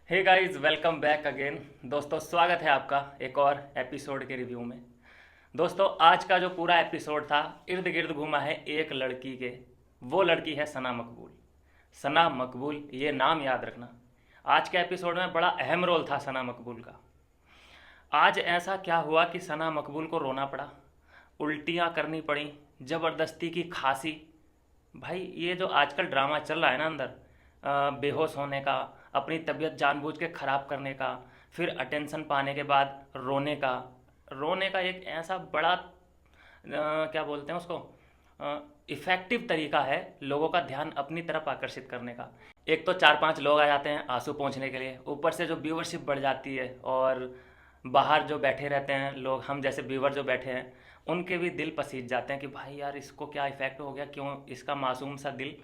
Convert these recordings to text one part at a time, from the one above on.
हे guys, welcome back again. दोस्तों, स्वागत है आपका एक और एपिसोड के रिव्यू में। दोस्तों, आज का जो पूरा एपिसोड था इर्द गिर्द घूमा है एक लड़की के। वो लड़की है सना मकबूल। सना मकबूल, ये नाम याद रखना। आज के एपिसोड में बड़ा अहम रोल था सना मकबूल का। आज ऐसा क्या हुआ कि सना मकबूल को रोना पड़ा, उल्टियाँ करनी पड़ी, ज़बरदस्ती की खांसी। भाई, ये जो आजकल ड्रामा चल रहा है ना अंदर, बेहोश होने का, अपनी तबीयत जानबूझ के ख़राब करने का, फिर अटेंशन पाने के बाद रोने का एक ऐसा बड़ा क्या बोलते हैं उसको, इफ़ेक्टिव तरीका है लोगों का ध्यान अपनी तरफ आकर्षित करने का। एक तो चार पांच लोग आ जाते हैं आंसू पोंछने के लिए, ऊपर से जो व्यूवरशिप बढ़ जाती है, और बाहर जो बैठे रहते हैं लोग, हम जैसे व्यूवर जो बैठे हैं, उनके भी दिल पसीज जाते हैं कि भाई यार, इसको क्या इफ़ेक्ट हो गया, क्यों इसका मासूम सा दिल,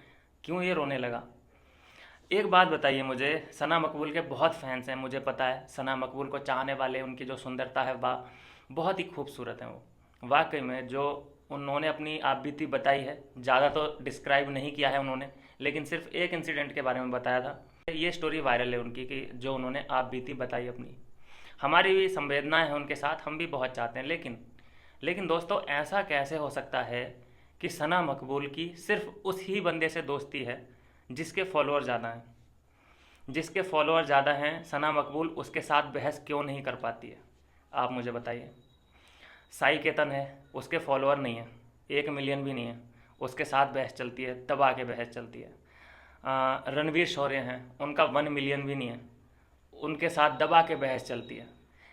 क्यों ये रोने लगा। एक बात बताइए मुझे, सना मकबूल के बहुत फैंस हैं, मुझे पता है। सना मकबूल को चाहने वाले, उनकी जो सुंदरता है वह बहुत ही खूबसूरत है। वो वाकई में जो उन्होंने अपनी आप बीती बताई है, ज़्यादा तो डिस्क्राइब नहीं किया है उन्होंने, लेकिन सिर्फ एक इंसिडेंट के बारे में बताया था। ये स्टोरी वायरल है उनकी, कि जो उन्होंने आप बीती बताई अपनी। हमारी भी संवेदनाएं हैं उनके साथ, हम भी बहुत चाहते हैं, लेकिन दोस्तों, ऐसा कैसे हो सकता है कि सना मकबूल की सिर्फ उस ही बंदे से दोस्ती है जिसके फॉलोअर ज़्यादा हैं। जिसके फॉलोअर ज़्यादा हैं, सना मकबूल उसके साथ बहस क्यों नहीं कर पाती है? आप मुझे बताइए। साई केतन है, उसके फॉलोअर नहीं है, 1 मिलियन भी नहीं है, उसके साथ बहस चलती है, दबा के बहस चलती है। रणवीर शौर्य हैं, उनका 1 मिलियन भी नहीं है, उनके साथ दबा के बहस चलती है।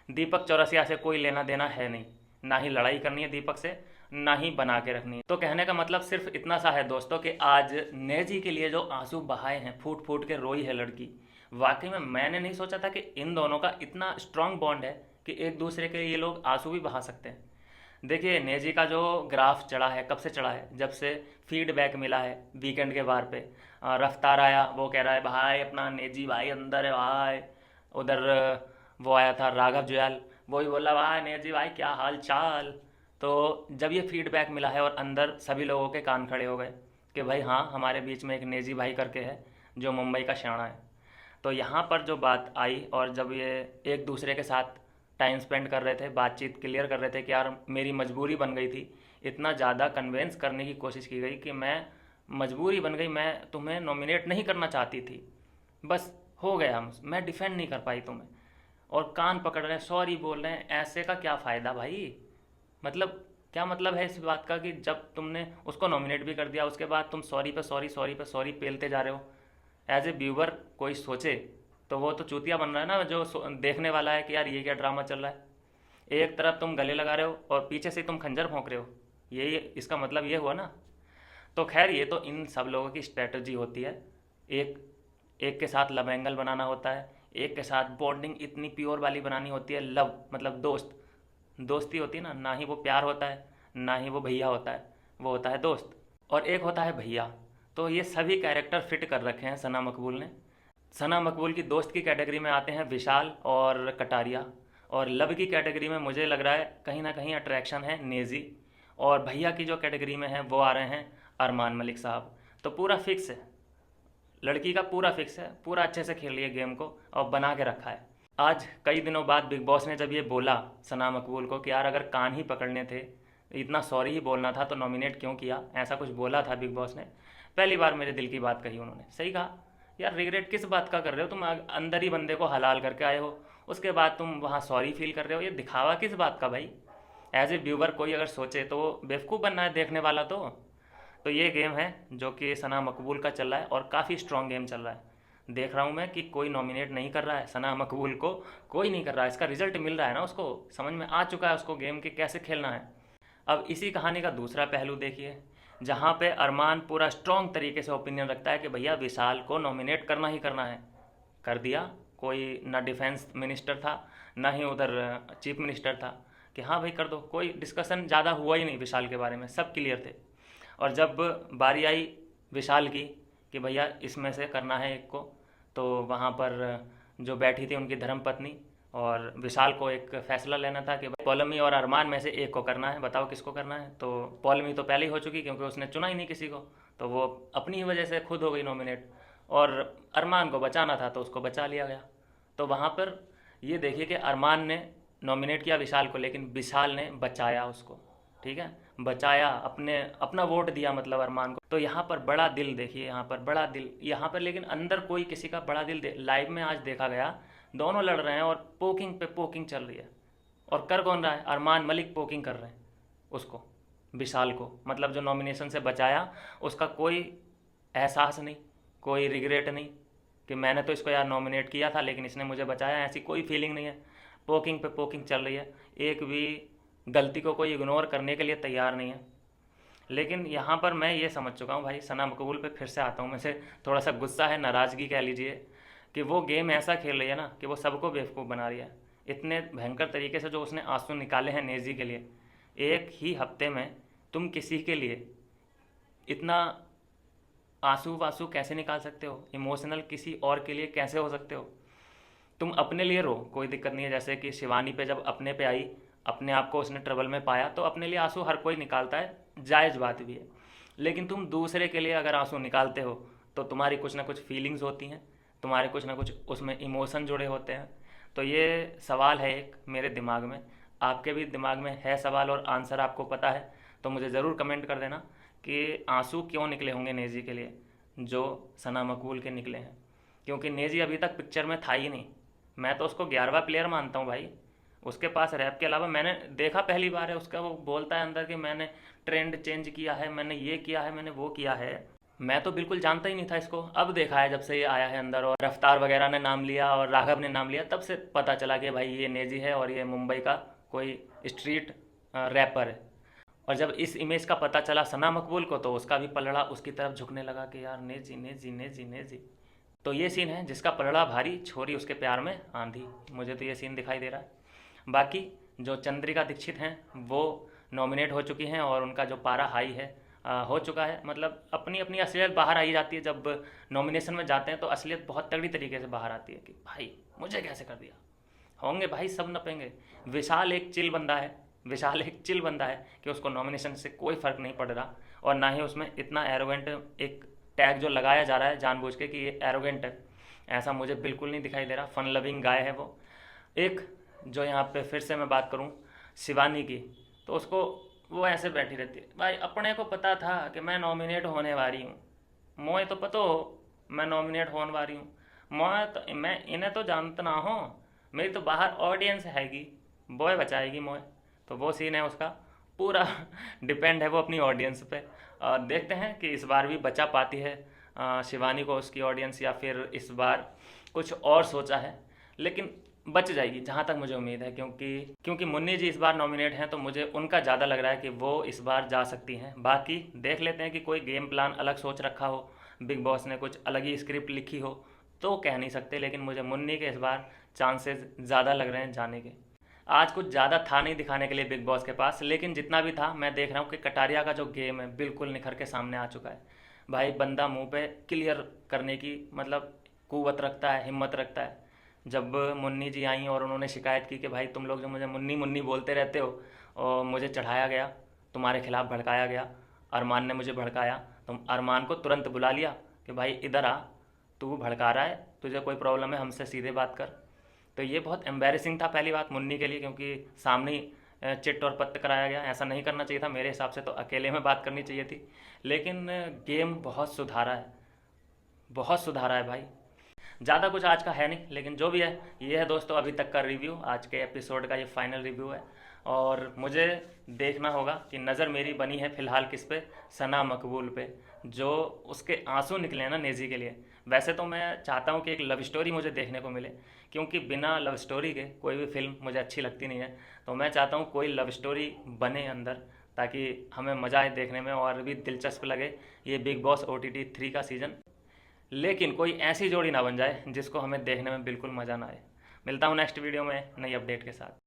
दीपक चौरसिया से कोई लेना देना है नहीं, ना ही लड़ाई करनी है दीपक से, ना ही बना के रखनी है। तो कहने का मतलब सिर्फ इतना सा है दोस्तों, कि आज नेजी के लिए जो आंसू बहाए हैं, फूट फूट के रोई है लड़की। वाकई में मैंने नहीं सोचा था कि इन दोनों का इतना स्ट्रांग बॉन्ड है कि एक दूसरे के ये लोग आंसू भी बहा सकते हैं। देखिए, नेजी का जो ग्राफ चढ़ा है, कब से चढ़ा है? जब से फीडबैक मिला है वीकेंड के बार पे। रफ्तार आया, वो कह रहा है भाई अपना नेजी भाई अंदर है भाई। उधर वो आया था राघव जुयाल, वो ही बोला भाई नेजी भाई क्या हाल चाल। तो जब ये फीडबैक मिला है और अंदर सभी लोगों के कान खड़े हो गए कि भाई हाँ, हमारे बीच में एक नेजी भाई करके है जो मुंबई का शाना है। तो यहाँ पर जो बात आई, और जब ये एक दूसरे के साथ टाइम स्पेंड कर रहे थे, बातचीत क्लियर कर रहे थे कि यार मेरी मजबूरी बन गई थी, इतना ज़्यादा कन्वेंस करने की कोशिश की गई कि मैं मजबूरी बन गई, मैं तुम्हें नॉमिनेट नहीं करना चाहती थी, बस हो गया, हम मैं डिफेंड नहीं कर पाई तुम्हें। और कान पकड़ रहे हैं, सॉरी बोल रहे हैं, ऐसे का क्या फ़ायदा भाई? मतलब क्या मतलब है इस बात का कि जब तुमने उसको नॉमिनेट भी कर दिया, उसके बाद तुम सॉरी पे सॉरी, सॉरी पे सॉरी पेलते जा रहे हो। एज ए व्यूवर कोई सोचे तो वो तो चूतिया बन रहा है ना, जो देखने वाला है कि यार ये क्या ड्रामा चल रहा है। एक तरफ तुम गले लगा रहे हो और पीछे से तुम खंजर भोंक रहे हो, ये इसका मतलब ये हुआ ना। तो खैर, ये तो इन सब लोगों की स्ट्रेटजी होती है। एक एक के साथ लव एंगल बनाना होता है, एक के साथ बॉन्डिंग इतनी प्योर वाली बनानी होती है। लव मतलब दोस्ती होती है ना, ना ही वो प्यार होता है, ना ही वो भैया होता है, वो होता है दोस्त। और एक होता है भैया। तो ये सभी कैरेक्टर फिट कर रखे हैं सना मकबूल ने। सना मकबूल की दोस्त की कैटेगरी में आते हैं विशाल और कटारिया, और लव की कैटेगरी में मुझे लग रहा है कहीं ना कहीं अट्रैक्शन है नेजी, और भैया की जो कैटेगरी में है वो आ रहे हैं अरमान मलिक साहब। तो पूरा फिक्स है, लड़की का पूरा फिक्स है, पूरा अच्छे से खेल लिया गेम को और बना के रखा है। आज कई दिनों बाद बिग बॉस ने जब ये बोला सना मकबूल को कि यार अगर कान ही पकड़ने थे, इतना सॉरी ही बोलना था, तो नॉमिनेट क्यों किया, ऐसा कुछ बोला था बिग बॉस ने। पहली बार मेरे दिल की बात कही उन्होंने, सही कहा। यार रिग्रेट किस बात का कर रहे हो तुम? अंदर ही बंदे को हलाल करके आए हो, उसके बाद तुम वहाँ सॉरी फील कर रहे हो, ये दिखावा किस बात का भाई? एज ए व्यूवर कोई अगर सोचे तो वो बेवकूफ़ बनना है देखने वाला। तो ये गेम है जो कि सना मकबूल का चल रहा है, और काफ़ी स्ट्रॉन्ग गेम चल रहा है। देख रहा हूँ मैं कि कोई नॉमिनेट नहीं कर रहा है सना मकबूल को, कोई नहीं कर रहा है। इसका रिजल्ट मिल रहा है ना, उसको समझ में आ चुका है उसको गेम के कैसे खेलना है। अब इसी कहानी का दूसरा पहलू देखिए, जहाँ पे अरमान पूरा स्ट्रॉन्ग तरीके से ओपिनियन रखता है कि भैया विशाल को नॉमिनेट करना ही करना है। कर दिया। कोई ना डिफेंस मिनिस्टर था, ना ही उधर चीफ मिनिस्टर था कि हाँ भाई कर दो। कोई डिस्कशन ज़्यादा हुआ ही नहीं विशाल के बारे में, सब क्लियर थे। और जब बारी आई विशाल की कि भैया इसमें से करना है एक को, तो वहाँ पर जो बैठी थी उनकी धर्मपत्नी, और विशाल को एक फैसला लेना था कि भाई पौलमी और अरमान में से एक को करना है, बताओ किसको करना है। तो पौलमी तो पहले ही हो चुकी क्योंकि उसने चुना ही नहीं किसी को, तो वो अपनी ही वजह से खुद हो गई नॉमिनेट। और अरमान को बचाना था तो उसको बचा लिया गया। तो वहाँ पर ये देखिए कि अरमान ने नॉमिनेट किया विशाल को, लेकिन विशाल ने बचाया उसको, ठीक है, बचाया, अपना वोट दिया मतलब अरमान को। तो यहाँ पर बड़ा दिल देखिए, यहाँ पर बड़ा दिल, यहाँ पर लेकिन अंदर कोई किसी का बड़ा दिल लाइव में आज देखा गया, दोनों लड़ रहे हैं और पोकिंग पे पोकिंग चल रही है। और कर कौन रहा है? अरमान मलिक पोकिंग कर रहे हैं उसको, विशाल को, मतलब जो नॉमिनेशन से बचाया उसका कोई एहसास नहीं, कोई रिग्रेट नहीं कि मैंने तो इसको यार नॉमिनेट किया था लेकिन इसने मुझे बचाया, ऐसी कोई फीलिंग नहीं है। पोकिंग पे पोकिंग चल रही है, एक भी गलती को कोई इग्नोर करने के लिए तैयार नहीं है। लेकिन यहाँ पर मैं ये समझ चुका हूँ भाई, सना मकबूल पे फिर से आता हूँ, मुझे थोड़ा सा गुस्सा है, नाराज़गी कह लीजिए, कि वो गेम ऐसा खेल रही है ना कि वो सबको बेवकूफ़ बना रही है। इतने भयंकर तरीके से जो उसने आंसू निकाले हैं नेजी के लिए, एक ही हफ्ते में तुम किसी के लिए इतना आंसू वासू कैसे निकाल सकते हो? इमोशनल किसी और के लिए कैसे हो सकते हो? तुम अपने लिए रो, कोई दिक्कत नहीं है, जैसे कि शिवानी पे जब अपने पे आई, अपने आप को उसने ट्रबल में पाया, तो अपने लिए आंसू हर कोई निकालता है, जायज़ बात भी है। लेकिन तुम दूसरे के लिए अगर आंसू निकालते हो तो तुम्हारी कुछ ना कुछ फीलिंग्स होती हैं, तुम्हारे कुछ ना कुछ उसमें इमोशन जुड़े होते हैं। तो ये सवाल है एक मेरे दिमाग में, आपके भी दिमाग में है सवाल और आंसर आपको पता है तो मुझे ज़रूर कमेंट कर देना कि आंसू क्यों निकले होंगे नेजी के लिए जो सना मकबूल के निकले हैं। क्योंकि नेजी अभी तक पिक्चर में था ही नहीं, मैं तो उसको 11वां प्लेयर मानता हूँ भाई। उसके पास रैप के अलावा, मैंने देखा पहली बार है उसका, वो बोलता है अंदर कि मैंने ट्रेंड चेंज किया है, मैंने ये किया है, मैंने वो किया है। मैं तो बिल्कुल जानता ही नहीं था इसको, अब देखा है जब से ये आया है अंदर और रफ्तार वगैरह ने नाम लिया और राघव ने नाम लिया, तब से पता चला कि भाई ये नेजी है और ये मुंबई का कोई स्ट्रीट रैपर है। और जब इस इमेज का पता चला सना मकबूल को तो उसका भी पलड़ा उसकी तरफ झुकने लगा कि यार नेजी नेजी नेजी नेजी। तो ये सीन है जिसका पलड़ा भारी, छोरी उसके प्यार में आंधी, मुझे तो ये सीन दिखाई दे रहा है। बाकी जो चंद्रिका दीक्षित हैं वो नॉमिनेट हो चुकी हैं और उनका जो पारा हाई है हो चुका है, मतलब अपनी अपनी असलियत बाहर आई जाती है। जब नॉमिनेशन में जाते हैं तो असलियत बहुत तगड़ी तरीके से बाहर आती है कि भाई मुझे कैसे कर दिया, होंगे भाई सब नपेंगे। विशाल एक चिल बंदा है, विशाल एक चिल बंदा है कि उसको नॉमिनेशन से कोई फ़र्क नहीं पड़ रहा, और ना ही उसमें इतना एरोगेंट एक टैग जो लगाया जा रहा है जानबूझ के कि ये एरोगेंट है, ऐसा मुझे बिल्कुल नहीं दिखाई दे रहा। फन लविंग गाय है वो। एक जो यहाँ पे फिर से मैं बात करूँ शिवानी की, तो उसको वो ऐसे बैठी रहती है, भाई अपने को पता था कि मैं नॉमिनेट होने वाली हूँ, मोए तो पता हो मैं नॉमिनेट होने वाली हूँ, मैं इन्हें तो जानता ना हो, मेरी तो बाहर ऑडियंस हैगी, बॉय बचाएगी मोए। तो वो सीन है उसका, पूरा डिपेंड है वो अपनी ऑडियंस पे। देखते हैं कि इस बार भी बचा पाती है शिवानी को उसकी ऑडियंस, या फिर इस बार कुछ और सोचा है, लेकिन बच जाएगी जहाँ तक मुझे उम्मीद है। क्योंकि मुन्नी जी इस बार नॉमिनेट हैं तो मुझे उनका ज़्यादा लग रहा है कि वो इस बार जा सकती हैं। बाकी देख लेते हैं कि कोई गेम प्लान अलग सोच रखा हो, बिग बॉस ने कुछ अलग ही स्क्रिप्ट लिखी हो तो कह नहीं सकते, लेकिन मुझे मुन्नी के इस बार चांसेस ज़्यादा लग रहे हैं जाने के। आज कुछ ज़्यादा था नहीं दिखाने के लिए बिग बॉस के पास, लेकिन जितना भी था मैं देख रहा हूँ कि कटारिया का जो गेम है बिल्कुल निखर के सामने आ चुका है। भाई बंदा मुंह पे क्लियर करने की मतलब कुव्वत रखता है, हिम्मत रखता है। जब मुन्नी जी आई और उन्होंने शिकायत की कि भाई तुम लोग जो मुझे मुन्नी मुन्नी बोलते रहते हो और मुझे चढ़ाया गया, तुम्हारे खिलाफ भड़काया गया, अरमान ने मुझे भड़काया, तुम अरमान को तुरंत बुला लिया कि भाई इधर आ, तू भड़का रहा है, तुझे कोई प्रॉब्लम है हमसे सीधे बात कर। तो ये बहुत एम्बेरसिंग था पहली बात मुन्नी के लिए, क्योंकि सामने ही चिट और पत्त कराया गया, ऐसा नहीं करना चाहिए था मेरे हिसाब से, तो अकेले में बात करनी चाहिए थी। लेकिन गेम बहुत सुधारा है, बहुत सुधारा है भाई। ज़्यादा कुछ आज का है नहीं, लेकिन जो भी है ये है दोस्तों अभी तक का रिव्यू, आज के एपिसोड का ये फाइनल रिव्यू है। और मुझे देखना होगा कि नज़र मेरी बनी है फ़िलहाल किस पे, सना मकबूल पे, जो उसके आंसू निकले हैं ना नेजी के लिए। वैसे तो मैं चाहता हूँ कि एक लव स्टोरी मुझे देखने को मिले, क्योंकि बिना लव स्टोरी के कोई भी फिल्म मुझे अच्छी लगती नहीं है। तो मैं चाहता हूँ कोई लव स्टोरी बने अंदर, ताकि हमें मज़ा आए देखने में और भी दिलचस्प लगे ये बिग बॉस OTT 3 का सीज़न। लेकिन कोई ऐसी जोड़ी ना बन जाए जिसको हमें देखने में बिल्कुल मज़ा ना आए। मिलता हूँ नेक्स्ट वीडियो में नई अपडेट के साथ।